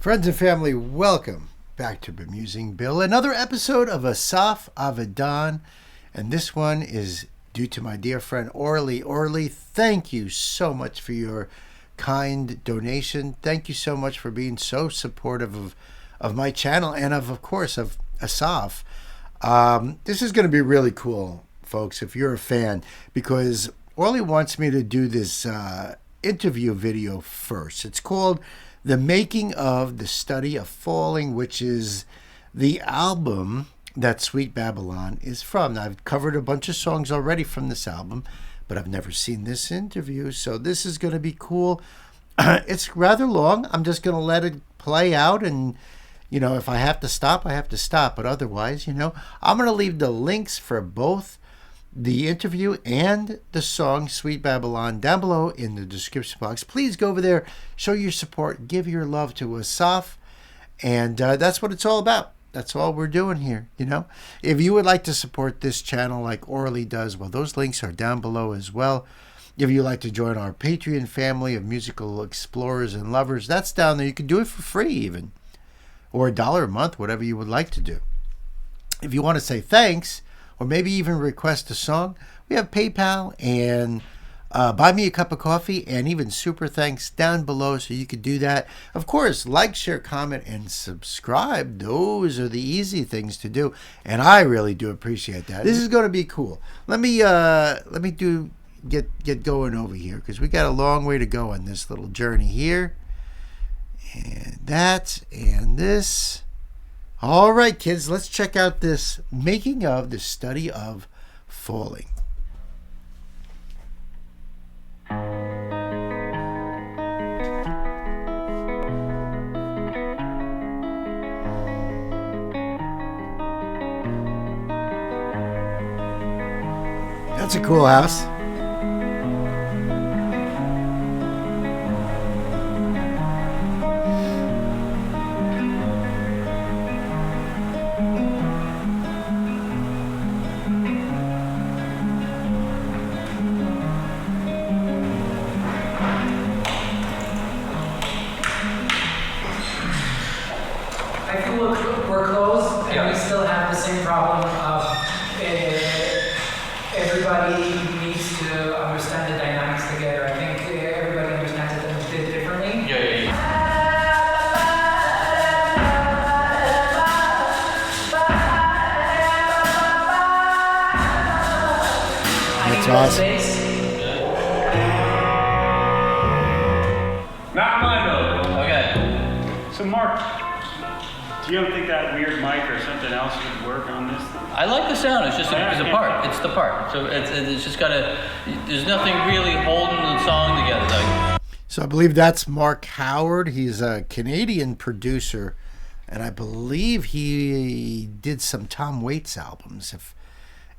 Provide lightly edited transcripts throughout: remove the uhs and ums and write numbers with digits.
Friends and family, welcome back to Bemusing Bill. Another episode of Asaf Avidan, and this one is due to my dear friend Orly. Orly, thank you so much for your kind donation. Thank you so much for being so supportive of my channel and of course, of Asaf. This is going to be really cool, folks, if you're a fan, because Orly wants me to do this interview video first. It's called The Making of the Study of Falling, which is the album that Sweet Babylon is from. Now, I've covered a bunch of songs already from this album, but I've never seen this interview, so this is going to be cool. It's rather long. I'm just going to let it play out, and, you know, if I have to stop, I have to stop. But otherwise, you know, I'm going to leave the links for both the interview and the song Sweet Babylon down below in the description box. Please go over there, show your support, give your love to Asaf, and that's what it's all about. That's all we're doing here, you know. If you would like to support this channel like Orly does, well, those links are down below as well. If you'd like to join our Patreon family of musical explorers and lovers, that's down there. You can do it for free even, or $1 a month, whatever you would like to do. If you want to say thanks, or maybe even request a song, we have PayPal and Buy Me a Cup of Coffee, and even Super Thanks down below, so you could do that. Of course, like, share, comment, and subscribe. Those are the easy things to do, and I really do appreciate that. This is going to be cool. Let me get going over here, because we got a long way to go on this little journey here, and that, and this. All right, kids, let's check out this Making of the Study of Falling. That's a cool house. I feel we're close, and we still have the same problem of everybody needs to understand the dynamics together. I think everybody understands it a bit differently. Yeah. That's awesome. Not mine though. Okay. So Mark, do you don't think that weird mic or something else would work on this? I like the sound. It's just it's a part. It's the part. So it's just gotta. There's nothing really holding the song together. Like. So I believe that's Mark Howard. He's a Canadian producer, and I believe he did some Tom Waits albums,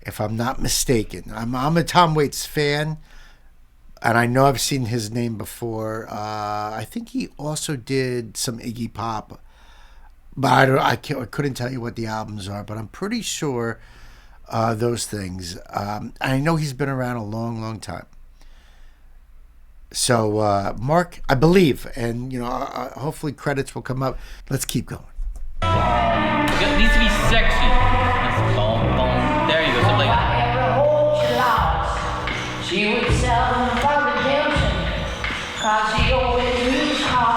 if I'm not mistaken. I'm a Tom Waits fan, and I know I've seen his name before. I think he also did some Iggy Pop, but I couldn't tell you what the albums are, but I'm pretty sure those things. I know he's been around a long, long time. So, Mark, I believe, and, you know, hopefully credits will come up. Let's keep going. It needs to be sexy. That's boom, boom. There you go. Something like that. She would sell them for redemption, 'cause she always moves hard.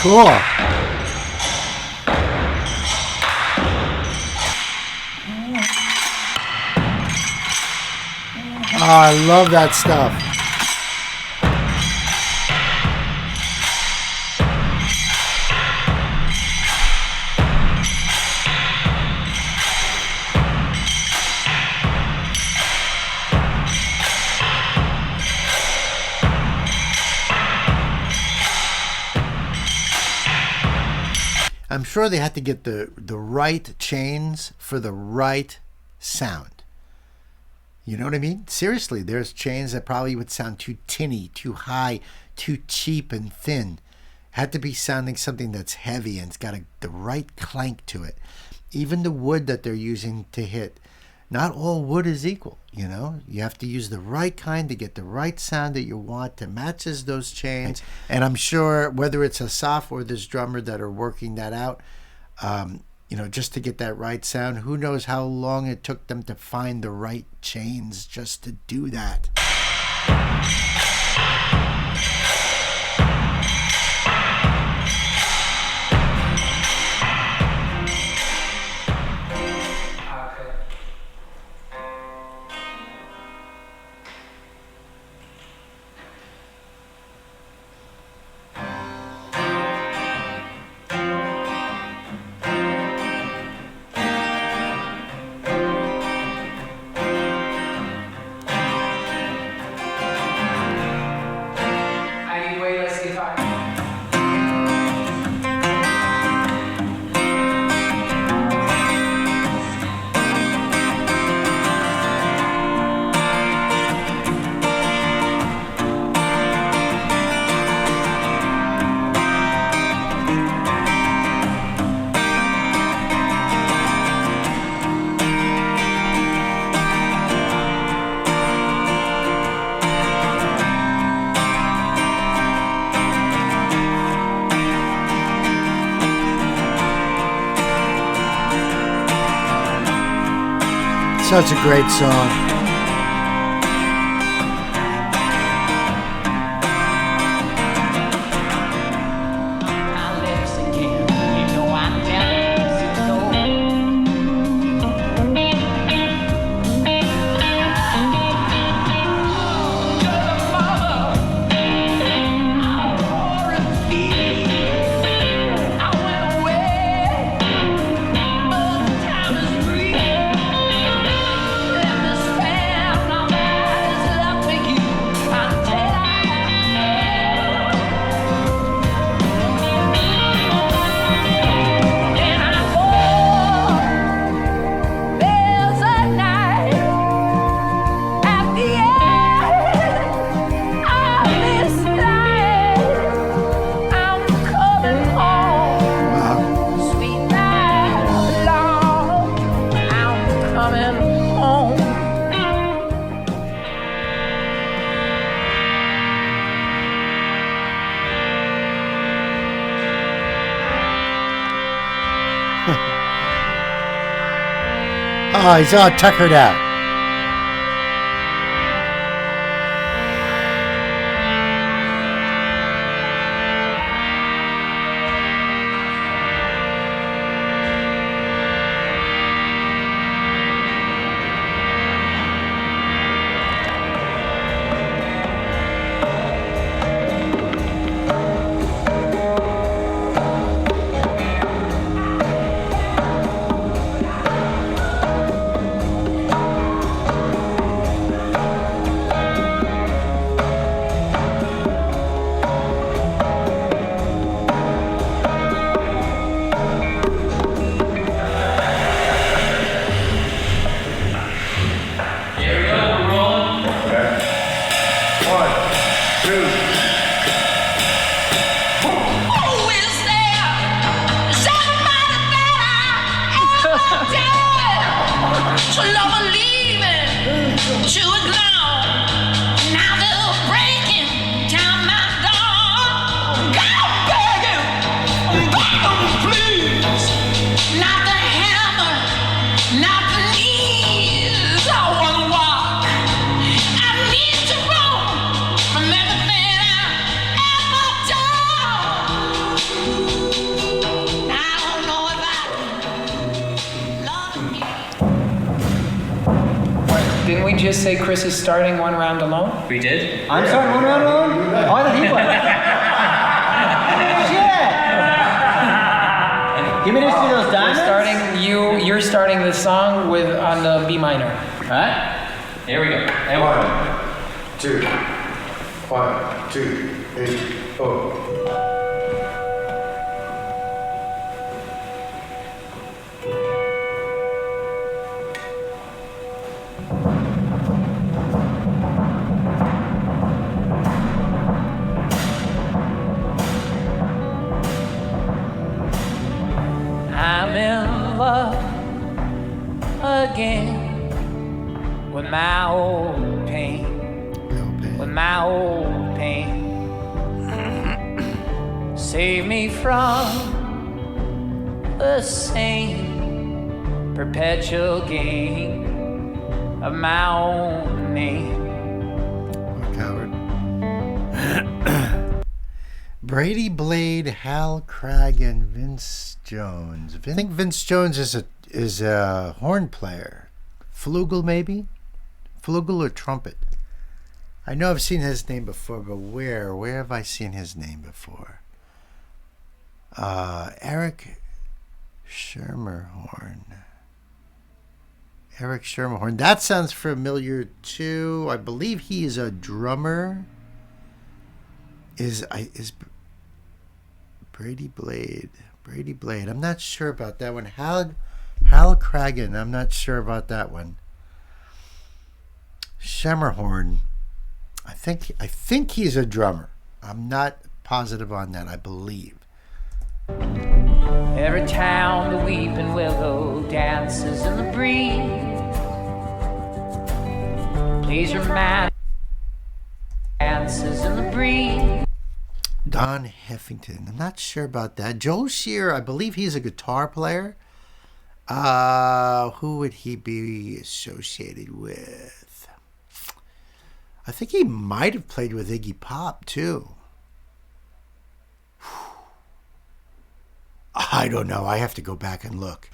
Cool. Oh, I love that stuff. I'm sure they had to get the right chains for the right sound. You know what I mean? Seriously, there's chains that probably would sound too tinny, too high, too cheap and thin. Had to be sounding something that's heavy and it's got the right clank to it. Even the wood that they're using to hit, not all wood is equal, you know? You have to use the right kind to get the right sound that you want to matches those chains. And I'm sure whether it's Asaf or this drummer that are working that out, you know, just to get that right sound, who knows how long it took them to find the right chains just to do that. Such a great song. Oh, he's all tuckered out. Didn't we just say Chris is starting one round alone? We did? I'm starting one round alone? Oh, I thought he was. Shit! Give me just do those diamonds? You're starting the song with on the B minor. Alright? Here we go. And 1, 2, 1, 2, 3, 4. Save me from the same perpetual game of my own name. Coward. Brady Blade, Hal Cragg, and Vince Jones. I think Vince Jones is a horn player. Flugel, maybe? Flugel or trumpet? I know I've seen his name before, but where? Where have I seen his name before? Eric Schermerhorn. Eric Schermerhorn. That sounds familiar too. I believe he is a drummer. Is Brady Blade. Brady Blade. I'm not sure about that one. Hal Cragen. I'm not sure about that one. Schermerhorn. I think he's a drummer. I'm not positive on that, I believe. Every town the weeping willow dances in the breeze. Please remind dances in the breeze. Don Heffington. I'm not sure about that. Joel Shear, I believe he's a guitar player. Who would he be associated with? I think he might have played with Iggy Pop too. I don't know. I have to go back and look.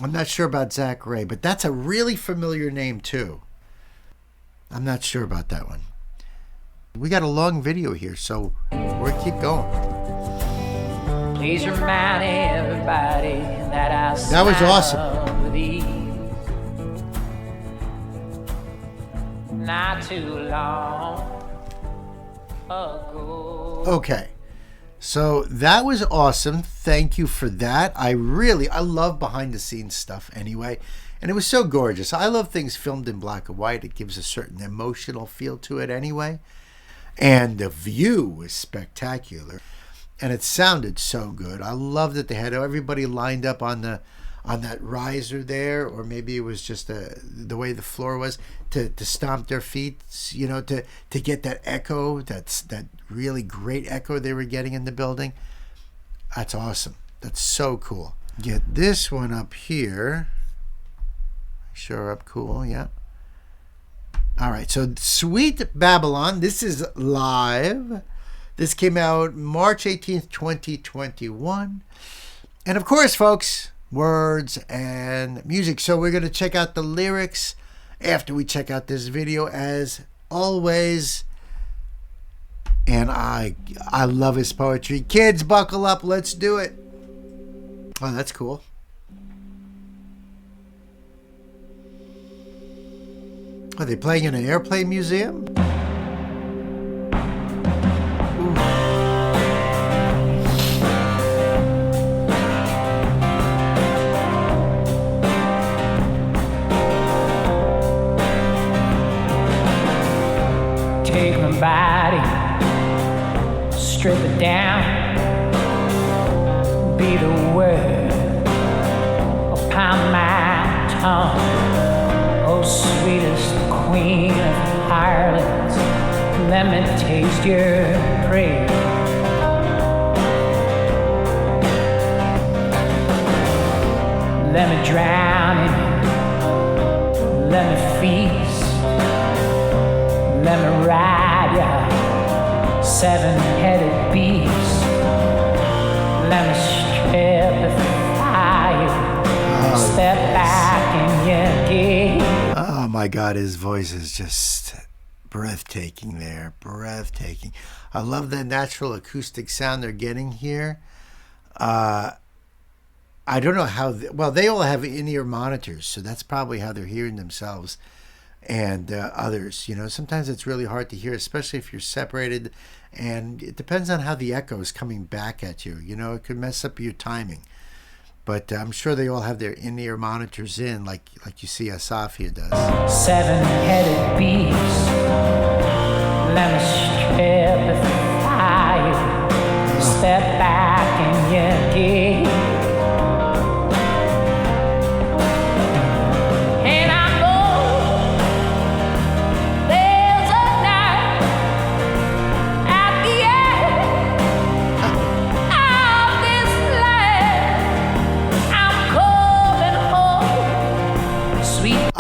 I'm not sure about Zach Ray, but that's a really familiar name too. I'm not sure about that one. We got a long video here, so we'll keep going. Please remind everybody that That was awesome. Not too long ago. Okay. So that was awesome. Thank you for that. I love behind the scenes stuff anyway. And it was so gorgeous. I love things filmed in black and white. It gives a certain emotional feel to it anyway. And the view was spectacular. And it sounded so good. I love that they had everybody lined up on that riser there, or maybe it was just the way the floor was, to stomp their feet, to get that echo, that really great echo they were getting in the building. That's awesome. That's so cool. Get this one up here. Sure up cool, yeah. All right, so Sweet Babylon, this is live. This came out March 18th, 2021. And of course, folks, words and music. So we're going to check out the lyrics after we check out this video, as always. And I love his poetry. Kids, buckle up. Let's do it. Oh, that's cool. Are they playing in an airplane museum? Take my body, strip it down, be the word upon my tongue. Oh, sweetest queen of harlots, let me taste your praise. Let me drown in you, let me feast, let me ride ya seven-headed beast, let me stripify you, step back in your gate. Oh my God, his voice is just breathtaking there. Breathtaking. I love the natural acoustic sound they're getting here. I don't know how, they all have in-ear monitors, so that's probably how they're hearing themselves and others. Sometimes it's really hard to hear, especially if you're separated, and it depends on how the echo is coming back at you. It could mess up your timing. But I'm sure they all have their in-ear monitors in, like you see Asaf here does. Seven-headed beast, let me stripify you, step back in your gate. And I know there's a night at the end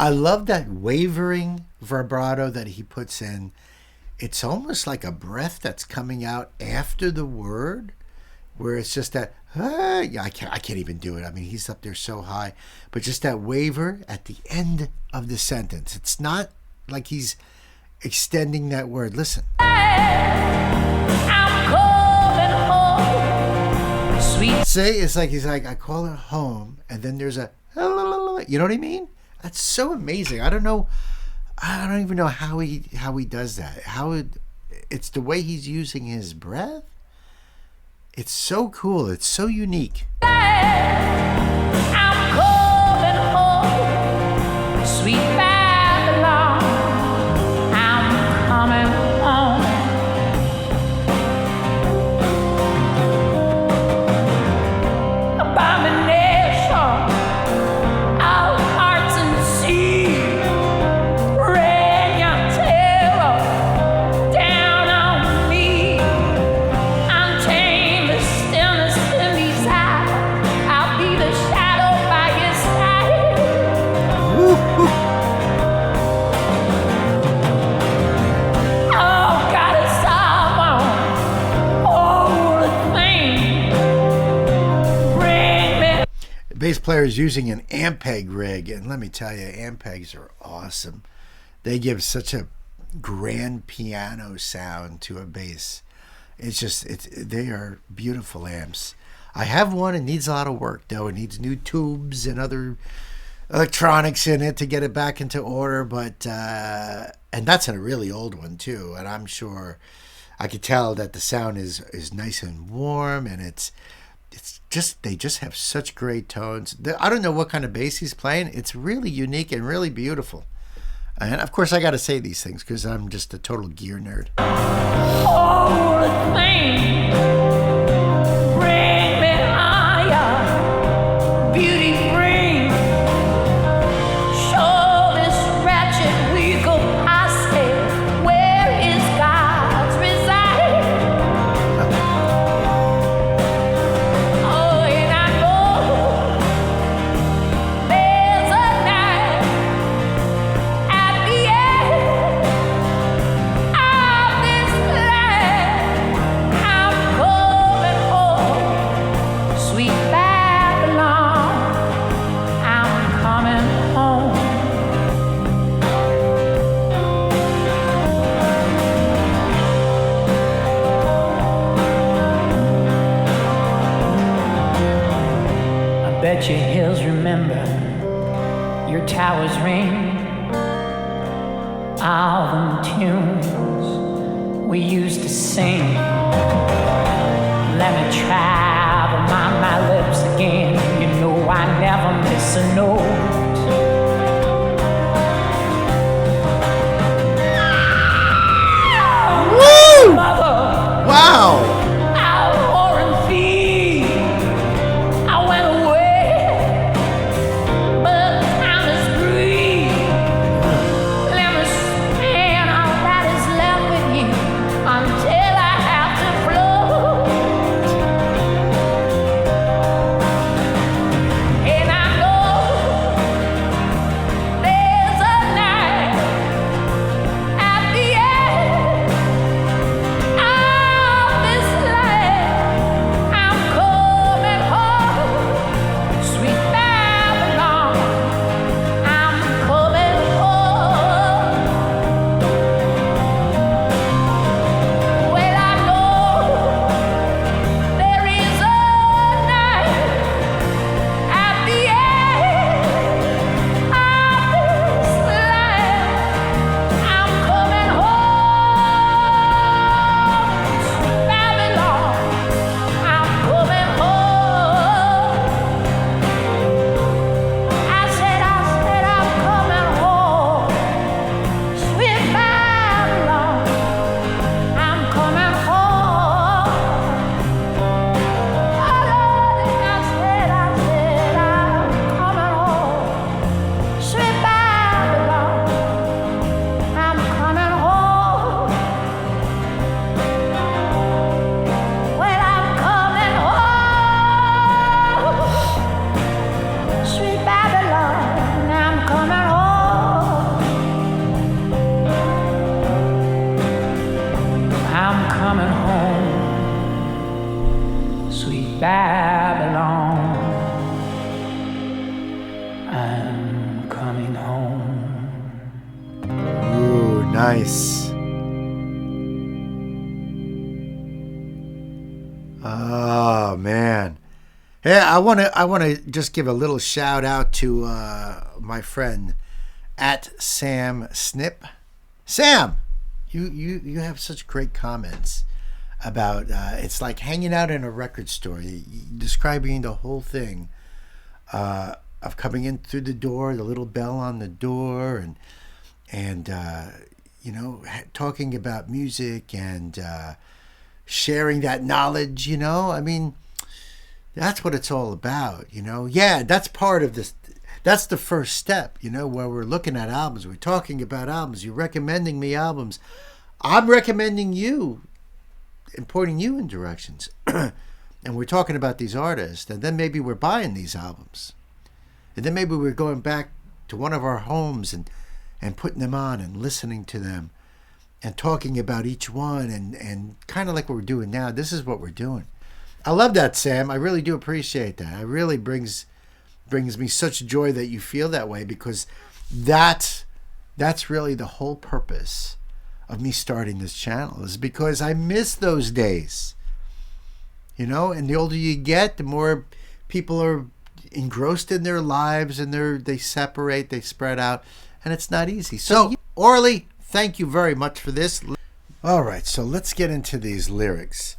I love that wavering vibrato that he puts in. It's almost like a breath that's coming out after the word, where it's just that, yeah, I can't even do it. I mean, he's up there so high, but just that waver at the end of the sentence. It's not like he's extending that word. Listen. I'm calling home, sweet. Say, it's like he's like, I call it home, and then there's a, you know what I mean? That's so amazing. I don't even know how he does that. It's the way he's using his breath. It's so cool. It's so unique. I'm calling home, sweet Babylon. I'm coming home. Abomination of hearts and sea, rain your terror down on me. Untamed the stillness in these eyes. I'll be the shadow by your side. Oh, God is someone, holy thing. Bring me. The bass player is using an Ampeg rig, and let me tell you, Ampegs are awesome. They give such a grand piano sound to a bass. They are beautiful amps. I have one. It needs a lot of work, though. It needs new tubes and other electronics in it to get it back into order. But and that's a really old one too. And I'm sure I could tell that the sound is nice and warm, and they just have such great tones. I don't know what kind of bass he's playing. It's really unique and really beautiful. And of course, I got to say these things because I'm just a total gear nerd. Holy thing, bring me higher. Beauty bring. Show this wretched weaker posse where his gods reside. Oh, and I know there's a night at the end of this land. I'm coming home, sweet Babylon. I'm coming home. I bet your hills remember your towers ring. All them tunes we used to sing. Let me travel my lips again. You know I never miss a note. Woo! Mother, Wow! our foreign feet. I went away, but time is grief. Let me spend all that is left with you until I have to float. And I know I'm coming home, sweet Babylon. I'm coming home. Ooh, nice. Oh man. Hey, I wanna just give a little shout out to my friend at Sam Snip. Sam, you have such great comments about it's like hanging out in a record store, describing the whole thing of coming in through the door, the little bell on the door, and you know, talking about music and sharing that knowledge. You know, I mean, that's what it's all about. You know, yeah, that's part of this. That's the first step, you know, where we're looking at albums, we're talking about albums, you're recommending me albums. I'm recommending you and pointing you in directions. And we're talking about these artists, and then maybe we're buying these albums. And then maybe we're going back to one of our homes and putting them on and listening to them and talking about each one and kind of like what we're doing now. This is what we're doing. I love that, Sam. I really do appreciate that. It really brings me such joy that you feel that way, because that's really the whole purpose of me starting this channel, is because I miss those days, you know. And the older you get, the more people are engrossed in their lives, and they separate, they spread out, and it's not easy. So Orly, thank you very much for this. All right, so let's get into these lyrics.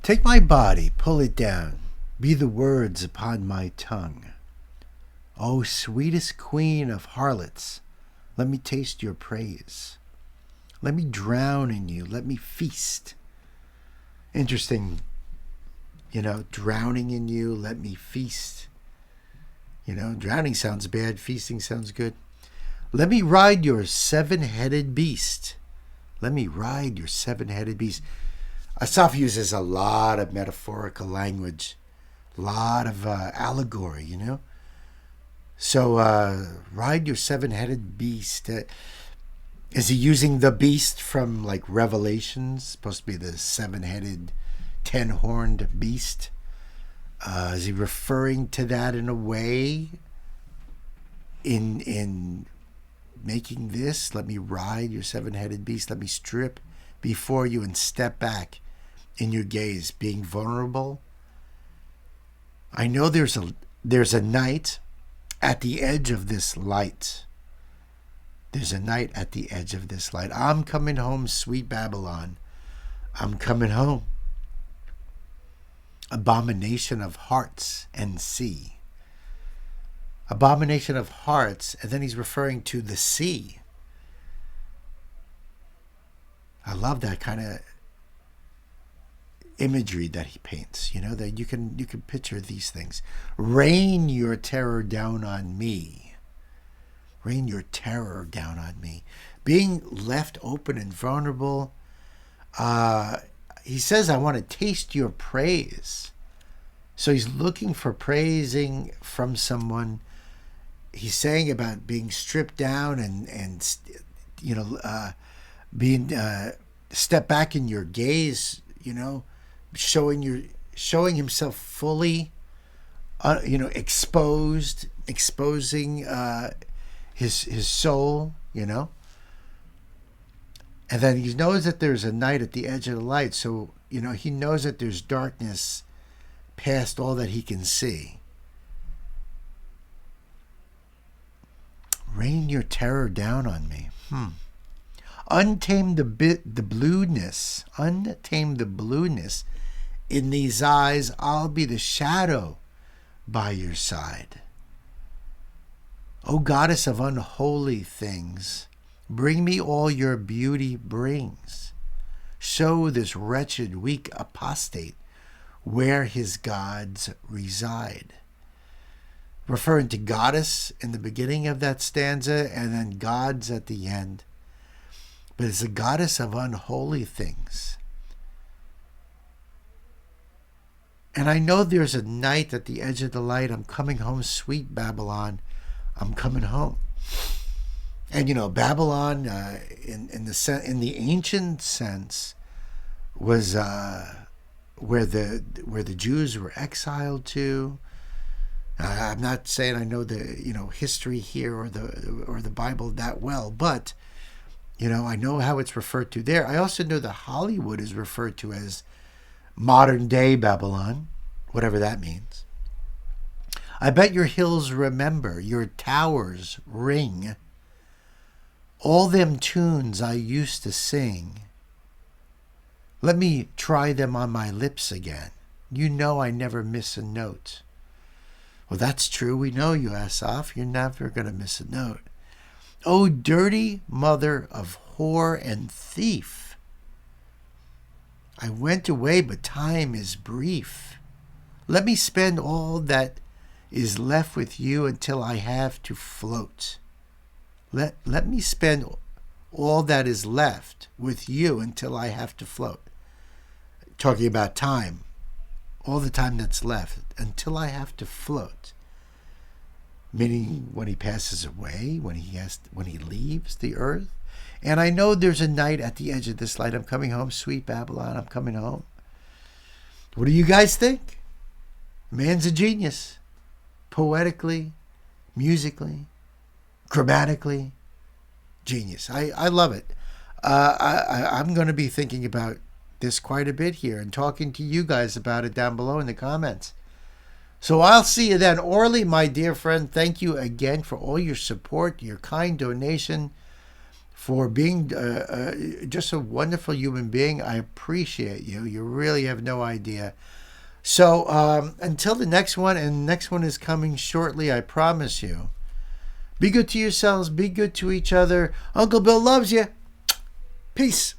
Take my body, pull it down, be the words upon my tongue. O sweetest queen of harlots, let me taste your praise. Let me drown in you, let me feast. Interesting, you know, drowning in you, let me feast. You know, drowning sounds bad, feasting sounds good. Let me ride your seven-headed beast. Let me ride your seven-headed beast. Asaf uses a lot of metaphorical language. A lot of allegory, you know. So, ride your seven-headed beast. Is he using the beast from, like, Revelations? Supposed to be the seven-headed, ten-horned beast. Is he referring to that in a way? In making this, let me ride your seven-headed beast. Let me strip before you and step back in your gaze, being vulnerable. I know there's a night at the edge of this light. There's a night at the edge of this light. I'm coming home, sweet Babylon. I'm coming home. Abomination of hearts and sea. Abomination of hearts, and then he's referring to the sea. I love that kind of imagery that he paints, you know, that you can picture these things. Rain your terror down on me. Rain your terror down on me. Being left open and vulnerable. He says, I want to taste your praise. So he's looking for praising from someone. He's saying about being stripped down and you know, being step back in your gaze, you know, showing himself fully, you know, exposing his soul, you know. And then he knows that there's a night at the edge of the light, so, you know, he knows that there's darkness past all that he can see. Rain your terror down on me. Untame the blueness. Untame the blueness. In these eyes, I'll be the shadow by your side. O goddess of unholy things, bring me all your beauty brings. Show this wretched, weak apostate where his gods reside. Referring to goddess in the beginning of that stanza and then gods at the end. But it's a goddess of unholy things. And I know there's a night at the edge of the light. I'm coming home, sweet Babylon. I'm coming home. And you know, Babylon, in the ancient sense, was where the Jews were exiled to. I'm not saying I know the history here or the Bible that well, but I know how it's referred to there. I also know that Hollywood is referred to as modern day Babylon, whatever that means. I bet your hills remember, your towers ring, all them tunes I used to sing. Let me try them on my lips again. You know I never miss a note. Well, that's true. We know you, Asaf. You're never going to miss a note. Oh, dirty mother of whore and thief. I went away, but time is brief. Let me spend all that is left with you until I have to float. Let me spend all that is left with you until I have to float. Talking about time. All the time that's left until I have to float. Meaning when he passes away, when he leaves the earth. And I know there's a night at the edge of this light. I'm coming home, sweet Babylon. I'm coming home. What do you guys think? Man's a genius. Poetically, musically, grammatically, genius. I love it. I'm going to be thinking about this quite a bit here and talking to you guys about it down below in the comments. So I'll see you then. Orly, my dear friend, thank you again for all your support, your kind donation, for being just a wonderful human being. I appreciate you. You really have no idea. So until the next one, and the next one is coming shortly, I promise you. Be good to yourselves. Be good to each other. Uncle Bill loves you. Peace.